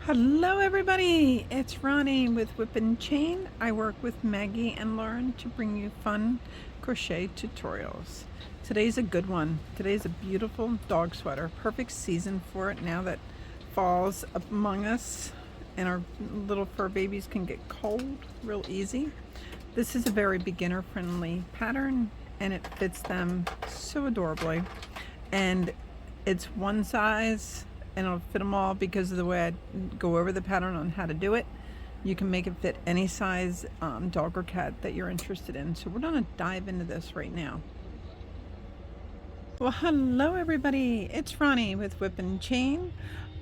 Hello everybody, it's Ronnie with Whip and Chain. I work with Maggie and Lauren to bring you fun crochet tutorials. Today's a good one. Today's a beautiful dog sweater. Perfect season for it now that fall's among us and our little fur babies can get cold real easy. This is a very beginner friendly pattern and it fits them so adorably. And it's one size and it'll fit them all because of the way I go over the pattern on how to do it. You can make it fit any size dog or cat that you're interested in. So we're gonna dive into this right now. Well, hello everybody, it's Ronnie with Whip and Chain.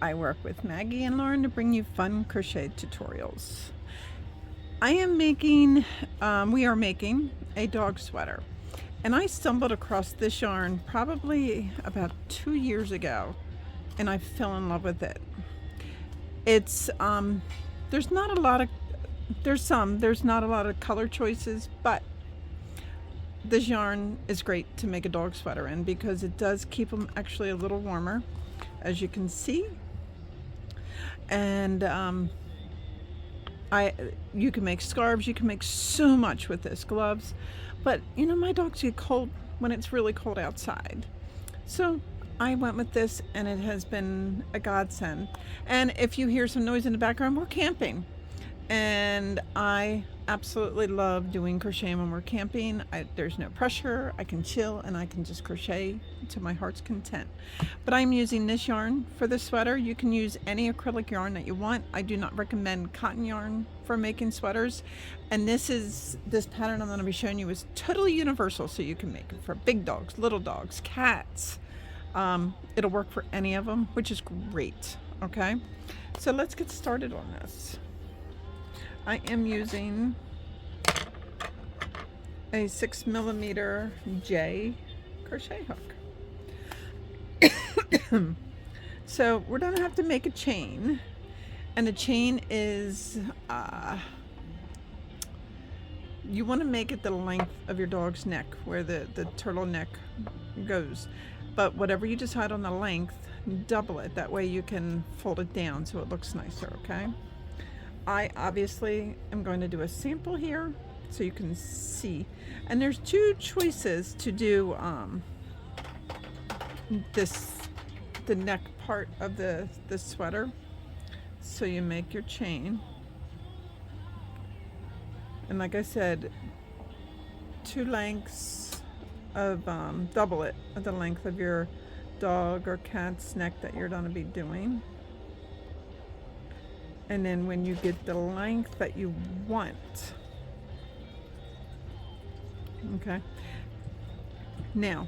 I work with Maggie and Lauren to bring you fun crochet tutorials. We are making a dog sweater. And I stumbled across this yarn probably about 2 years ago and I fell in love with it. It's there's not a lot of color choices, but this yarn is great to make a dog sweater in because it does keep them actually a little warmer, as you can see. And you can make scarves, you can make so much with this, gloves. But you know, my dogs get cold when it's really cold outside. So I went with this and it has been a godsend. And if you hear some noise in the background, we're camping. And I absolutely love doing crochet when we're camping. There's no pressure. I can chill and I can just crochet to my heart's content. But I'm using this yarn for the sweater. You can use any acrylic yarn that you want. I do not recommend cotton yarn for making sweaters. And this pattern I'm going to be showing you is totally universal. So you can make it for big dogs, little dogs, cats. It'll work for any of them, which is great. Okay, so let's get started on this. I am using a 6mm J crochet hook. So we're gonna have to make a chain, and the chain is you want to make it the length of your dog's neck, where the turtleneck goes. But whatever you decide on the length, double it. That way you can fold it down so it looks nicer, okay? I obviously am going to do a sample here so you can see. And there's two choices to do the neck part of the sweater. So you make your chain. And like I said, two lengths of double it at the length of your dog or cat's neck that you're going to be doing. And then when you get the length that you want, okay, now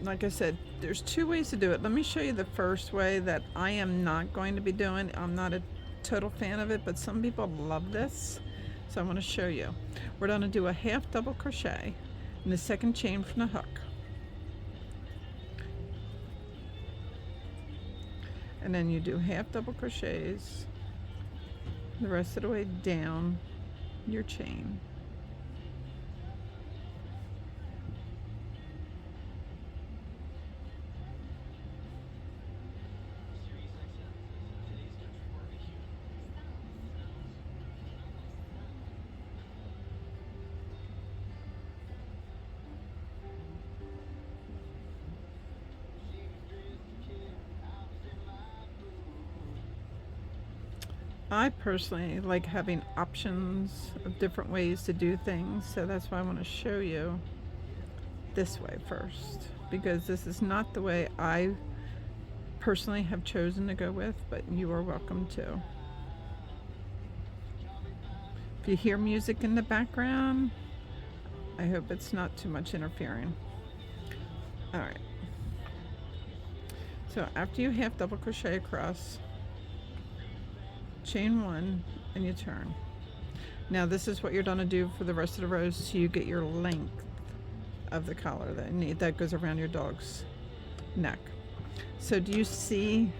like I said, there's two ways to do it. Let me show you the first way that I am not going to be doing. I'm not a total fan of it, but some people love this, so I want to show you. We're going to do a half double crochet in the second chain from the hook, and then you do half double crochets the rest of the way down your chain. I personally like having options of different ways to do things, so that's why I want to show you this way first, because this is not the way I personally have chosen to go with, but you are welcome to. If you hear music in the background, I hope it's not too much interfering. Alright, so after you half double crochet across, chain one and you turn. Now this is what you're going to do for the rest of the rows, so you get your length of the collar that you need, that goes around your dog's neck. So do you see,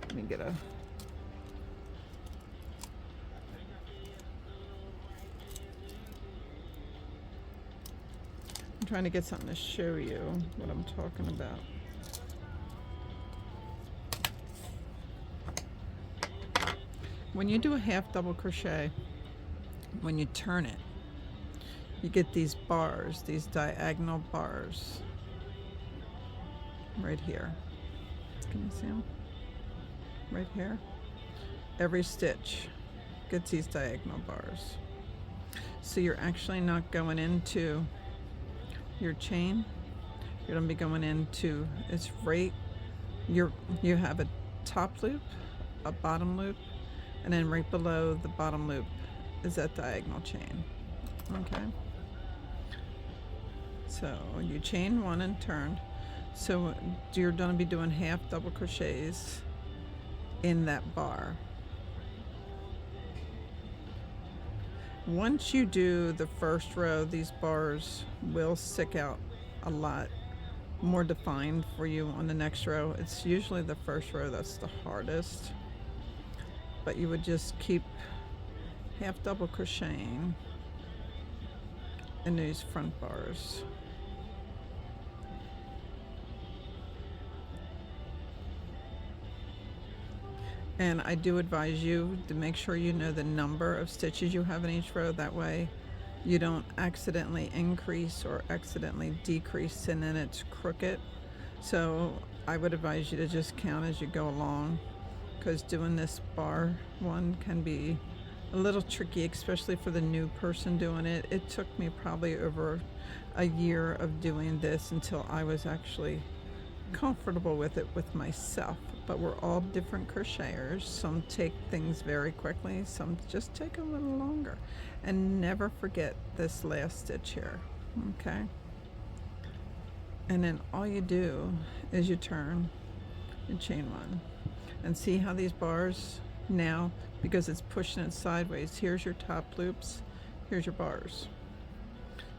let me get a, I'm trying to get something to show you what I'm talking about. when you do a half double crochet, when you turn it, you get these bars, these diagonal bars right here. Can you see them? Right here. Every stitch gets these diagonal bars. So you're actually not going into your chain. You're going to be going into, it's right, you have a top loop, a bottom loop, and then right below the bottom loop is that diagonal chain. Okay. So you chain one and turn. So you're going to be doing half double crochets in that bar. Once you do the first row, these bars will stick out a lot more defined for you on the next row. It's usually the first row that's the hardest, but you would just keep half double crocheting in these front bars. And I do advise you to make sure you know the number of stitches you have in each row. That way you don't accidentally increase or accidentally decrease and then it's crooked. So I would advise you to just count as you go along, because doing this bar one can be a little tricky, especially for the new person doing it. It took me probably over a year of doing this until I was actually comfortable with it with myself. But we're all different crocheters. Some take things very quickly, some just take a little longer. And never forget this last stitch here, okay? And then all you do is you turn and chain one. And see how these bars now, because it's pushing it sideways, here's your top loops, here's your bars.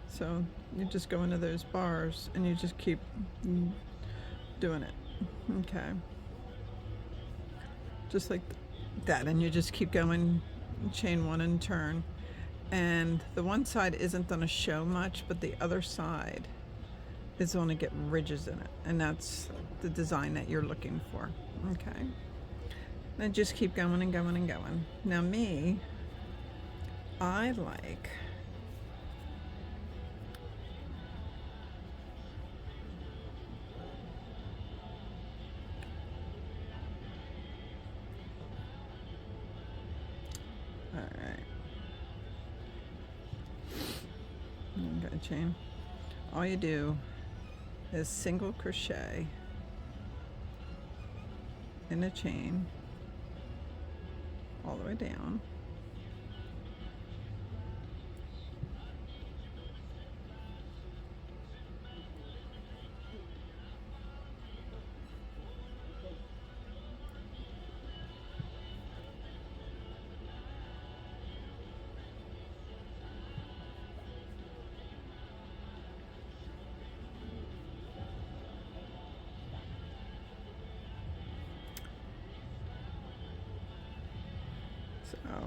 So you just go into those bars and you just keep doing it, okay? Just like that, and you just keep going, chain one and turn. And the one side isn't going to show much, but the other side is going to get ridges in it, and that's the design that you're looking for, okay? Then just keep going and going and going. Now me, I like chain. All you do is single crochet in a chain all the way down,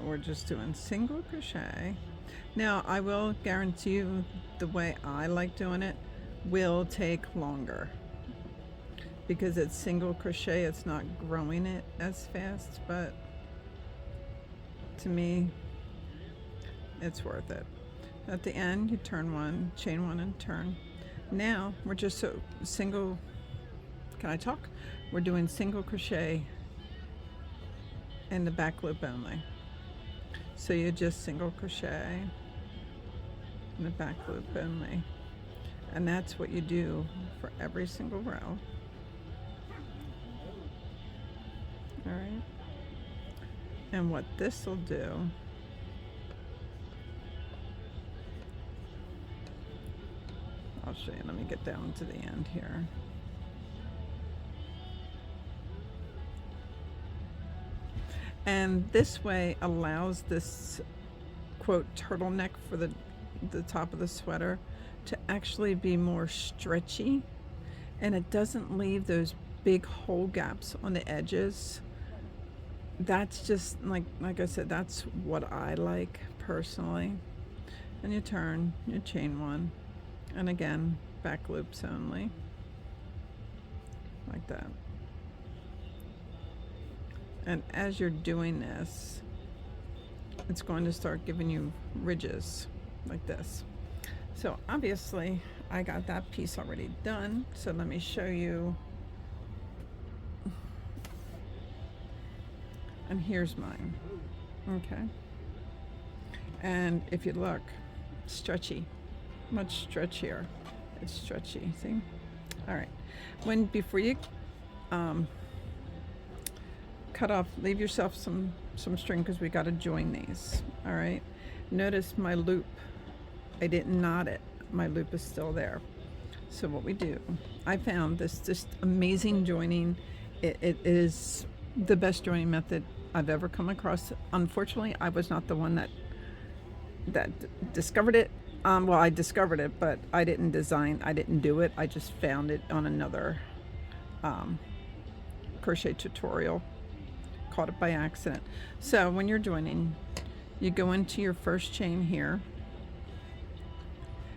we're just doing single crochet. Now I will guarantee you the way I like doing it will take longer because it's single crochet, it's not growing it as fast, but to me it's worth it. At the end you turn one, chain one and turn. Now we're just single, can I talk? We're doing single crochet in the back loop only. So you just single crochet in the back loop only, and that's what you do for every single row. All right, and what this will do, I'll show you. Let me get down to the end here. And this way allows this quote turtleneck for the top of the sweater to actually be more stretchy, and it doesn't leave those big hole gaps on the edges. That's just like I said, that's what I like personally. And you turn, you chain one, and again back loops only, like that. And as you're doing this, it's going to start giving you ridges like this. So obviously I got that piece already done. So let me show you. And here's mine. Okay. And if you look, stretchy, much stretchier. It's stretchy, see? All right. Before you cut off, leave yourself some string because we got to join these. All right. Notice my loop. I didn't knot it. My loop is still there. So what we do, I found this just amazing joining. It is the best joining method I've ever come across. Unfortunately, I was not the one that discovered it. Well, I discovered it, but I didn't do it. I just found it on another crochet tutorial. Caught it by accident. So when you're joining, you go into your first chain here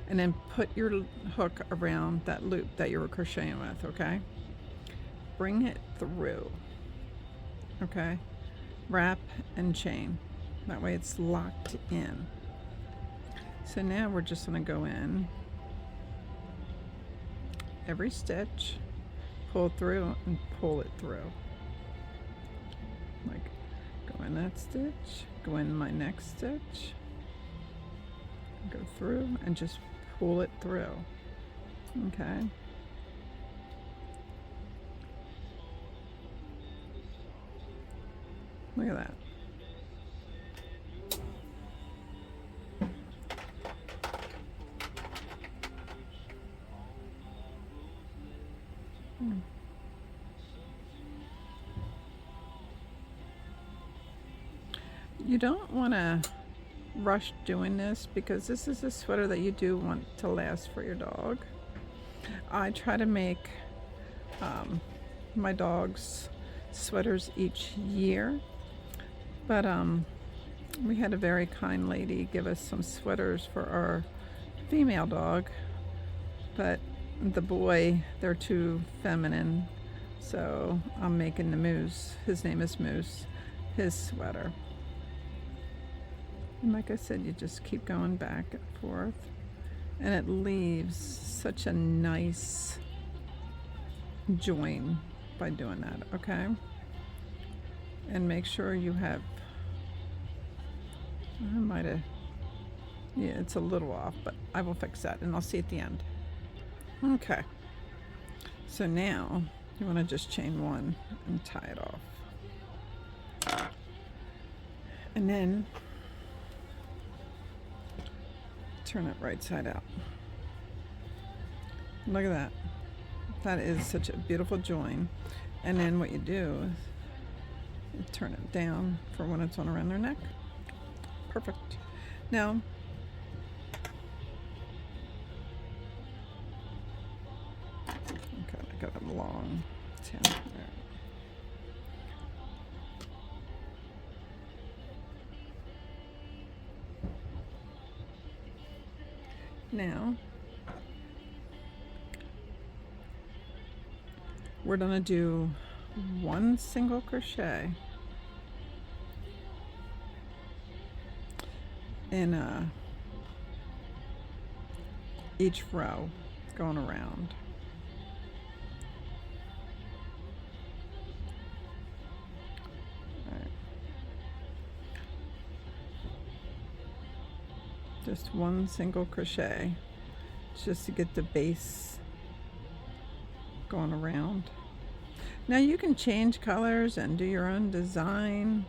and then put your hook around that loop that you were crocheting with, okay? Bring it through, okay? Wrap and chain. That way it's locked in. So now we're just going to go in every stitch, pull through and pull it through. Like, go in that stitch, go in my next stitch, go through and just pull it through. Okay. Look at that. You don't want to rush doing this because this is a sweater that you do want to last for your dog. I try to make my dog's sweaters each year, but we had a very kind lady give us some sweaters for our female dog, but the boy, they're too feminine, so I'm making the Moose, his name is Moose, his sweater. And like I said, you just keep going back and forth, and it leaves such a nice join by doing that, okay? And make sure you have, I might have, yeah, it's a little off, but I will fix that and I'll see at the end. Okay, so now you want to just chain one and tie it off, and then turn it right side out. Look at that. That is such a beautiful join. And then what you do is you turn it down for when it's on around their neck. Perfect. Now, okay, I got a long tail there. Now, we're going to do one single crochet in each row going around. All right. Just one single crochet just to get the base going around. Now you can change colors and do your own design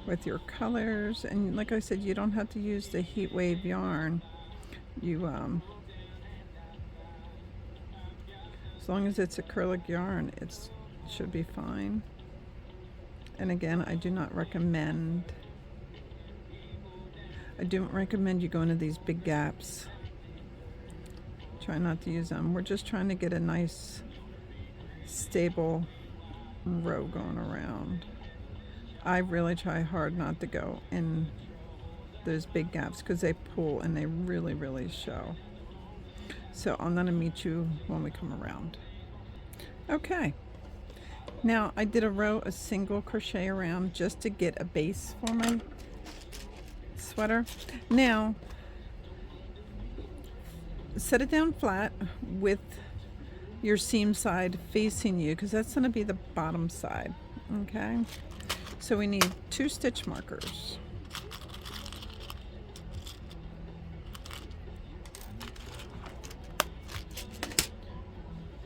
with your colors, and like I said, you don't have to use the heat wave yarn. You as long as it's acrylic yarn, it should be fine. And again, I do not recommend you go into these big gaps. Try not to use them. We're just trying to get a nice stable row going around. I really try hard not to go in those big gaps because they pull and they really, really show. So I'm going to meet you when we come around. Okay. Now I did a single crochet around just to get a base for sweater. Now set it down flat with your seam side facing you, because that's going to be the bottom side. Okay, so we need 2 stitch markers.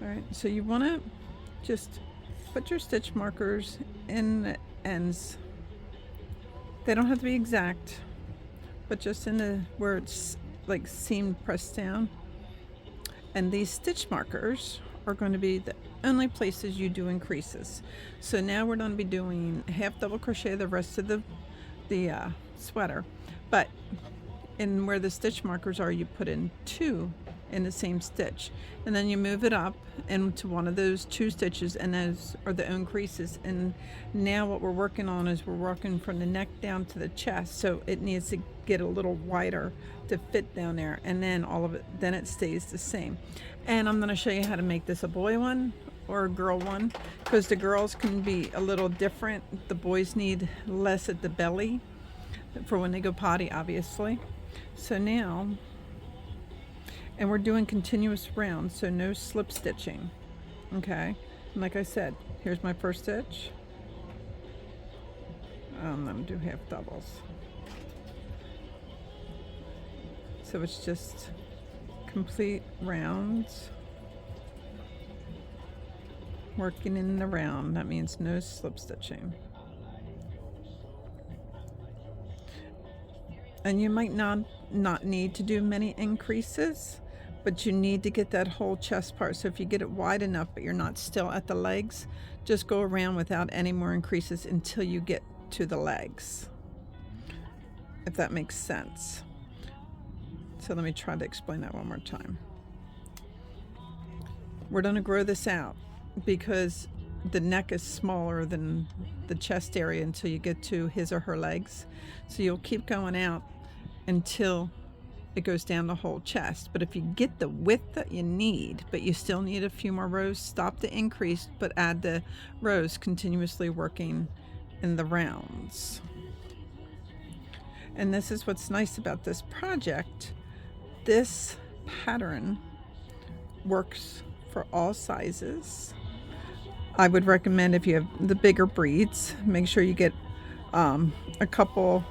All right, so you want to just put your stitch markers in the ends. They don't have to be exact, but just in the where it's like seam pressed down. And these stitch markers are going to be the only places you do increases. So now we're going to be doing half double crochet the rest of the sweater, but in where the stitch markers are, you put in 2 in the same stitch, and then you move it up into one of those 2 stitches, and those are the increases. And now what we're working on is we're working from the neck down to the chest, so it needs to get a little wider to fit down there, and then all of it, then it stays the same. And I'm going to show you how to make this a boy one or a girl one, because the girls can be a little different. The boys need less at the belly for when they go potty, obviously. So now, and we're doing continuous rounds, so no slip stitching. Okay, and like I said, here's my first stitch. I'm gonna do half doubles, so it's just complete rounds, working in the round. That means no slip stitching. And you might not need to do many increases, but you need to get that whole chest part. So if you get it wide enough but you're not still at the legs, just go around without any more increases until you get to the legs, if that makes sense. So let me try to explain that one more time. We're going to grow this out because the neck is smaller than the chest area until you get to his or her legs. So you'll keep going out until it goes down the whole chest. But if you get the width that you need, but you still need a few more rows, stop the increase, but add the rows, continuously working in the rounds. And this is what's nice about this project. This pattern works for all sizes. I would recommend, if you have the bigger breeds, make sure you get a couple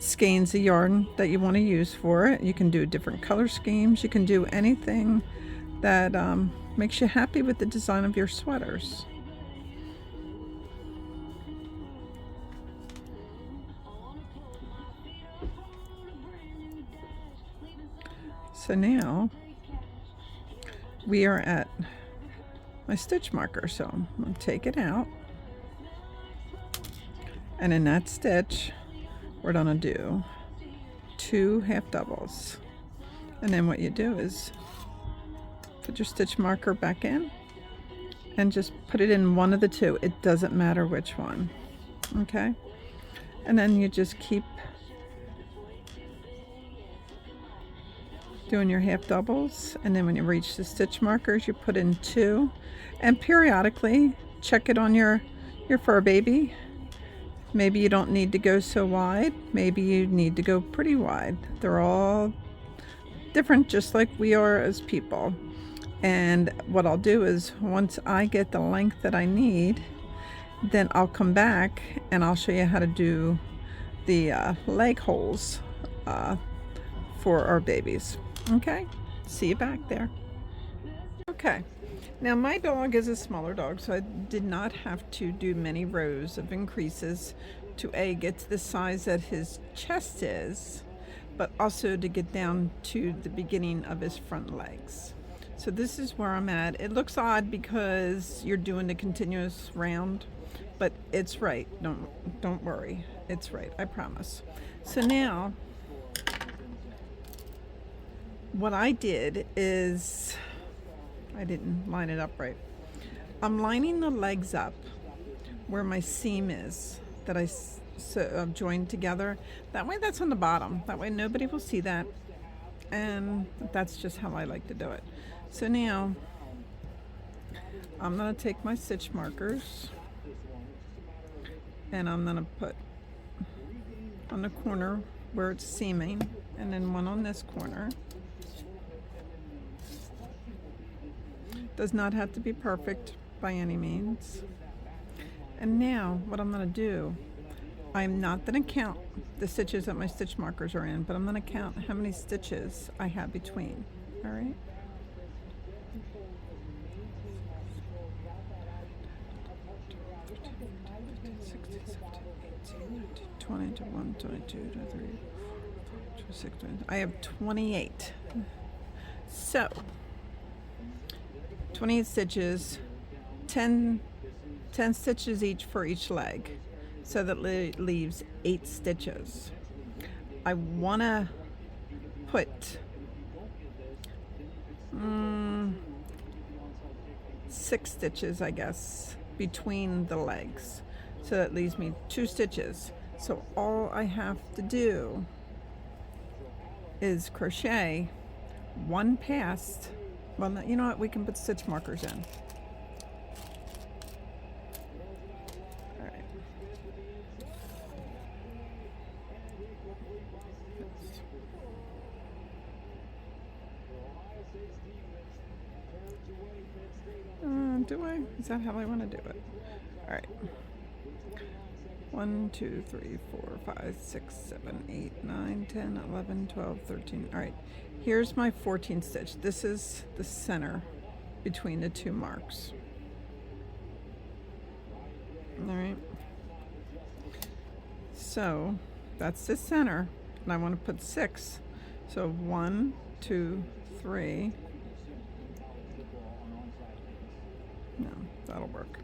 skeins of yarn that you want to use for it. You can do different color schemes. You can do anything that makes you happy with the design of your sweaters. So now we are at my stitch marker, so I'm going to take it out, and in that stitch we're going to do 2 half doubles. And then what you do is put your stitch marker back in and just put it in one of the 2. It doesn't matter which one. Okay, and then you just keep doing your half doubles, and then when you reach the stitch markers, you put in 2, and periodically check it on your fur baby. Maybe you don't need to go so wide, maybe you need to go pretty wide. They're all different, just like we are as people. And what I'll do is, once I get the length that I need, then I'll come back and I'll show you how to do the leg holes for our babies. Okay, see you back there. Okay, now my dog is a smaller dog, so I did not have to do many rows of increases to get to the size that his chest is, but also to get down to the beginning of his front legs. So this is where I'm at. It looks odd because you're doing the continuous round, but it's right. Don't worry, it's right, I promise. So now what I did is, I didn't line it up right. I'm lining the legs up where my seam is that I joined together. That way that's on the bottom. That way nobody will see that. And that's just how I like to do it. So now I'm going to take my stitch markers and I'm going to put on the corner where it's seaming, and then one on this corner. Does not have to be perfect by any means. And now what I'm going to do, I'm not going to count the stitches that my stitch markers are in, but I'm going to count how many stitches I have between. All right. 20, 21, 22, 23, 26, 27. I have 28. So 28 stitches, 10 stitches each for each leg, so that leaves 8 stitches. I want to put 6 stitches, I guess, between the legs, so that leaves me 2 stitches. So all I have to do is crochet one past. Well, you know what? We can put stitch markers in. All right. Do I? Is that how I want to do it? All right. 1, 2, 3, 4, 5, 6, 7, 8, 9, 10, 11, 12, 13. All right. Here's my 14th stitch. This is the center between the 2 marks. All right. So that's the center, and I want to put 6. So 1, 2, 3. No, that'll work.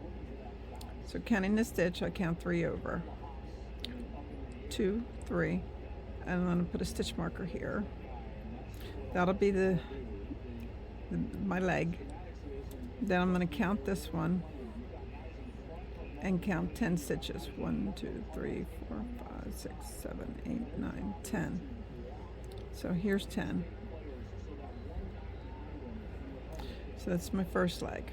So counting the stitch, I count 3 over. 2, 3, and I'm going to put a stitch marker here. That'll be my leg. Then I'm going to count this one and count 10 stitches. 1, 2, 3, 4, 5, 6, 7, 8, 9, 10. So here's 10. So that's my first leg.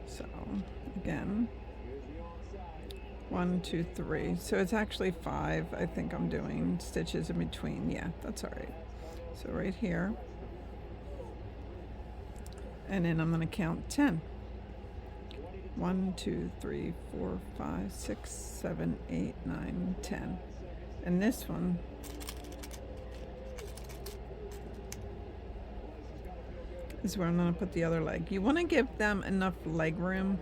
So again, 1, 2, 3. So it's actually 5. I think I'm doing stitches in between. Yeah, that's all right. So right here, and then I'm going to count 10. 1, 2, 3, 4, 5, 6, 7, 8, 9, 10. And this one is where I'm going to put the other leg. You want to give them enough leg room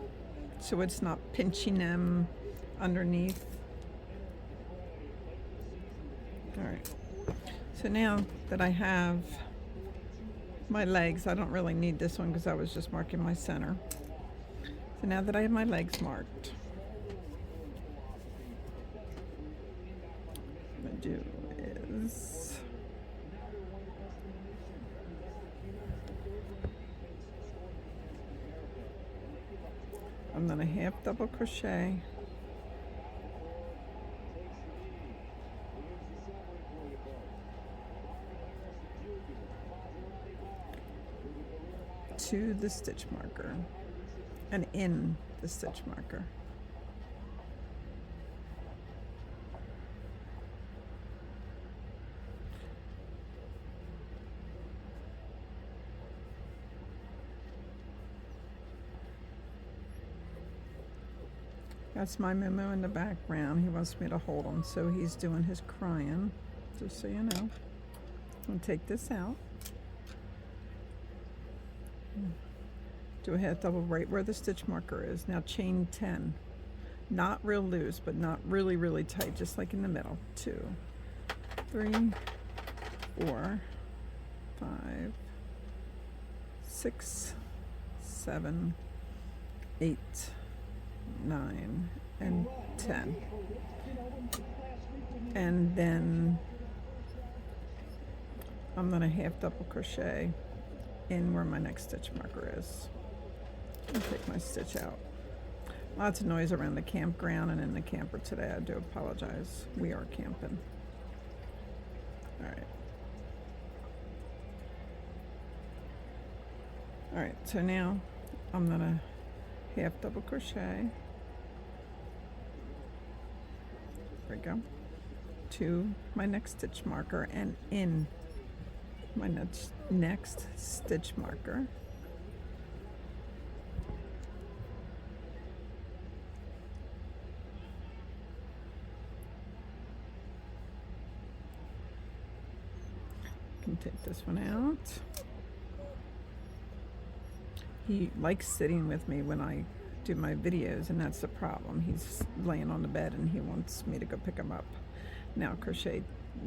so it's not pinching them underneath. All right. So now that I have my legs, I don't really need this one because I was just marking my center. So now that I have my legs marked, what I'm going to do is I'm going to half double crochet to the stitch marker and in the stitch marker. That's my Moo in the background. He wants me to hold him, so he's doing his crying, just so you know. I'm going to take this out. Do a half double right where the stitch marker is. Now chain 10. Not real loose, but not really, really tight, just like in the middle. 2, 3, 4, 5, 6, 7, 8, 9, and 10. And then I'm going to half double crochet in where my next stitch marker is. And take my stitch out. Lots of noise around the campground and in the camper today. I do apologize. We are camping. All right. All right, so now I'm gonna half double crochet we go, to my next stitch marker, and in my next stitch marker, I can take this one out. He likes sitting with me when I do my videos, and that's the problem. He's laying on the bed and he wants me to go pick him up. Now crochet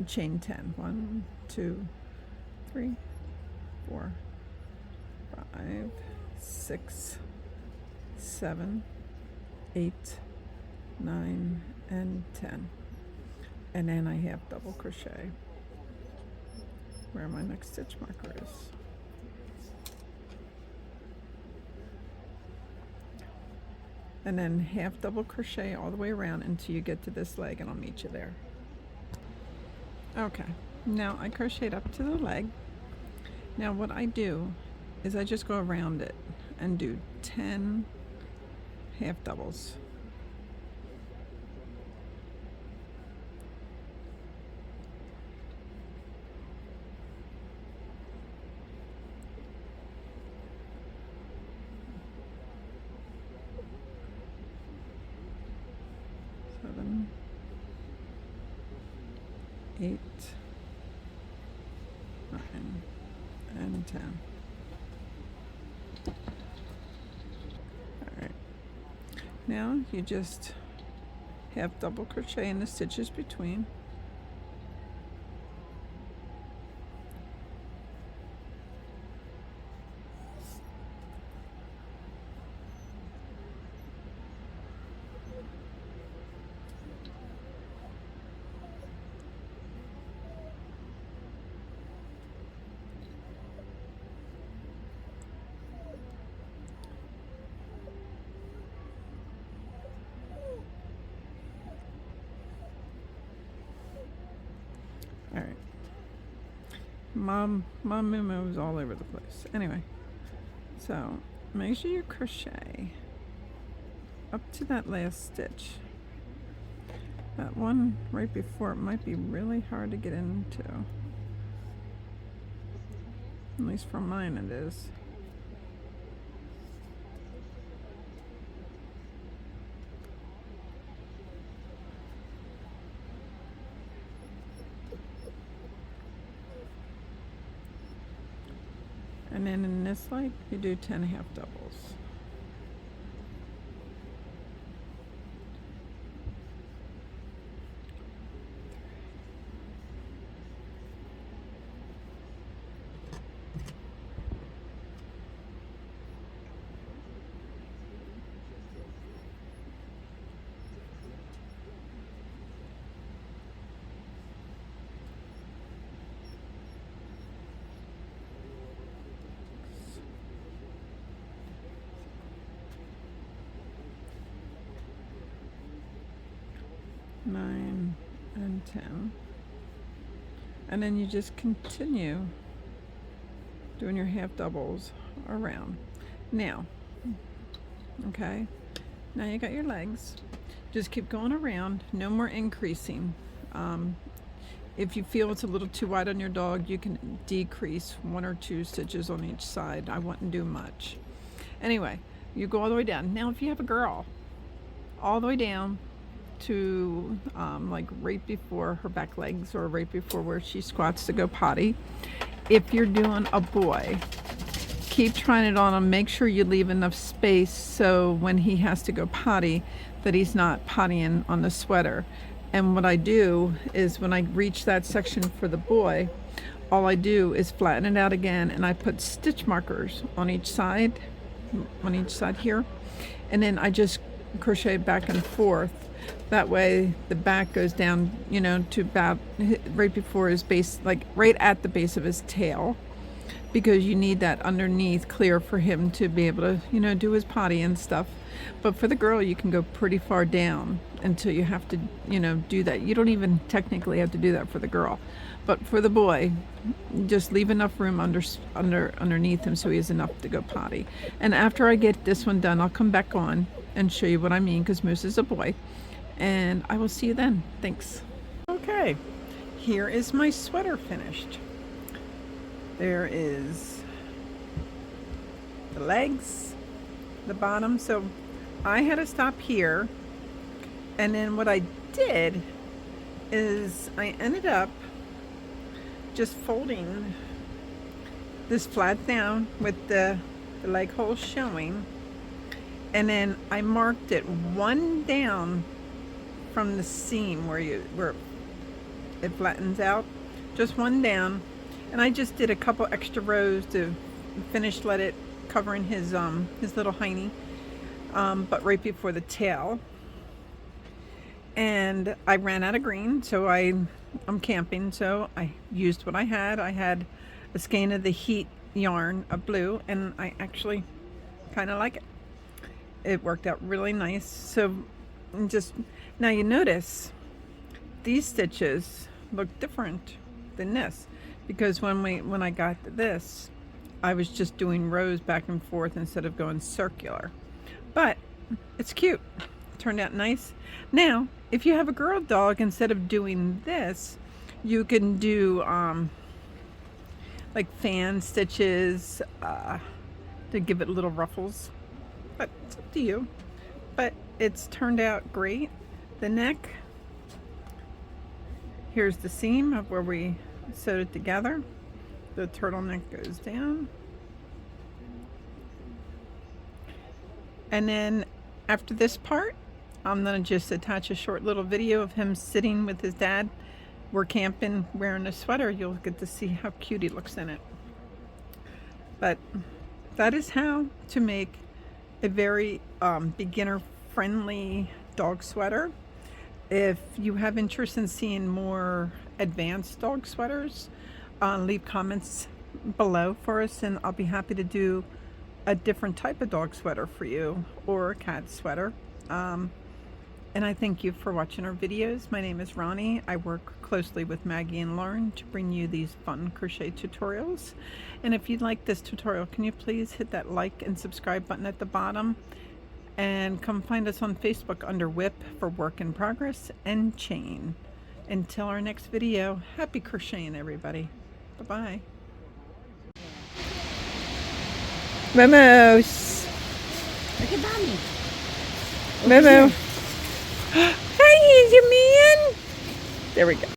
chain 10. 1, 2, 3, 4, 5, 6, 7, 8, 9, and 10. And then I have double crochet where my next stitch marker is. And then half double crochet all the way around until you get to this leg, and I'll meet you there. Okay, now I crocheted up to the leg. Now what I do is I just go around it and do 10 half doubles. Seven, 8, 9, and 10. Alright, now you just have double crochet in the stitches between. All right. Mom moves all over the place. Anyway, so make sure you crochet up to that last stitch. That one right before it might be really hard to get into. At least for mine it is. And then in this leg, you do 10 half doubles. Nine and 10, and then you just continue doing your half doubles around. Now, okay, now you got your legs. Just keep going around, no more increasing. If you feel it's a little too wide on your dog, you can decrease 1 or 2 stitches on each side. I wouldn't do much. Anyway, you go all the way down. Now if you have a girl, all the way down to like right before her back legs, or right before where she squats to go potty. If you're doing a boy, keep trying it on him. Make sure you leave enough space so when he has to go potty that he's not pottying on the sweater. And what I do is when I reach that section for the boy, all I do is flatten it out again, and I put stitch markers on each side here, and then I just crochet back and forth. That way the back goes down, you know, to about right before his base, like right at the base of his tail, because you need that underneath clear for him to be able to, you know, do his potty and stuff. But for the girl, you can go pretty far down until you have to, you know, do that. You don't even technically have to do that for the girl. But for the boy, just leave enough room underneath him so he has enough to go potty. And after I get this one done, I'll come back on and show you what I mean, because Moose is a boy. and I will see you then. Thanks. Okay, here is my sweater finished. There is the legs, the bottom. So I had to stop here, and then what I did is I ended up just folding this flat down with the leg hole showing, and then I marked it one down from the seam where it flattens out, just one down, and I just did a couple extra rows to finish, let it covering his little hiney, but right before the tail. And I ran out of green, so I'm camping, so I used what I had. I had a skein of the Heat yarn of blue, and I actually kind of like it. It worked out really nice. So just now you notice these stitches look different than this, because when I got this, I was just doing rows back and forth instead of going circular. But it's cute. It turned out nice. Now, if you have a girl dog, instead of doing this, you can do like fan stitches to give it little ruffles. But it's up to you. But it's turned out great. The neck, here's the seam of where we sewed it together. The turtleneck goes down. And then after this part, I'm gonna just attach a short little video of him sitting with his dad. We're camping wearing a sweater. You'll get to see how cute he looks in it. But that is how to make a very beginner friendly dog sweater. If you have interest in seeing more advanced dog sweaters, leave comments below for us, and I'll be happy to do a different type of dog sweater for you, or a cat sweater. And I thank you for watching our videos. My name is Ronnie. I work closely with Maggie and Lauren to bring you these fun crochet tutorials. And if you'd like this tutorial, can you please hit that like and subscribe button at the bottom, and come find us on Facebook under WIP for Work in Progress and Chain. Until our next video, happy crocheting, everybody. Bye-bye. Vamos. Look at Mommy. Momo. Hi, he's your man. There we go.